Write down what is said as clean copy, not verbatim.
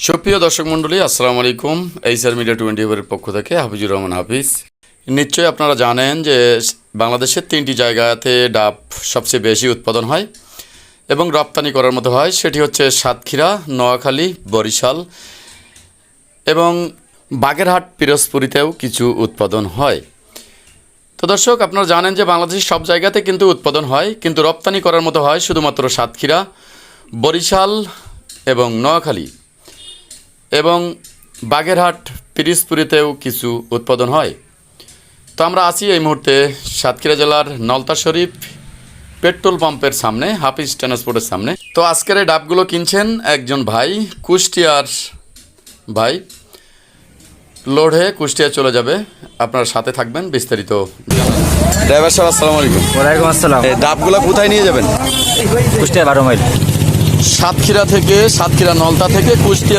সুপ্রিয় দর্শক মণ্ডলী, আসসালামু আলাইকুম। এইচআর মিডিয়া 24 এর পক্ষ থেকে হাফিজুর রহমান হাফিজ। নিশ্চয়ই আপনারা জানেন যে বাংলাদেশের 3টি জায়গাতে ডাব সবচেয়ে বেশি উৎপাদন হয় এবং রপ্তানি করার মতো হয়। সেটি হচ্ছে সাতক্ষীরা, নোয়াখালী, বরিশাল এবং বাগেরহাট, পিরোজপুরিতেও কিছু উৎপাদন হয়। তো দর্শক, আপনারা জানেন যে বাংলাদেশের সব জায়গাতে কিন্তু উৎপাদন হয়, কিন্তু রপ্তানি করার মতো হয় শুধুমাত্র সাতক্ষীরা, বরিশাল এবং নোয়াখালী এবং বাগেরহাট, পিরোজপুরিতেও কিছু উৎপাদন হয়। তো আমরা আছি এই মুহূর্তে সাতক্ষীরা জেলার নলতা শরীফ পেট্রোল পাম্পের সামনে, হাফিজ ট্রান্সপোর্টের সামনে। তো আজকের এই ডাবগুলো কিনছেন একজন ভাই, কুষ্টিয়ার ভাই। লোড হয়ে কুষ্টিয়া চলে যাবে, আপনার সাথে থাকবেন, বিস্তারিত। ড্রাইভার সাহেব, আসসালামু আলাইকুম। ওয়ালাইকুম আসসালাম। এই ডাবগুলো কোথায় নিয়ে যাবেন? কুষ্টিয়া 12 মাইল। সাতক্ষীরা নলতা থেকে কুষ্টিয়া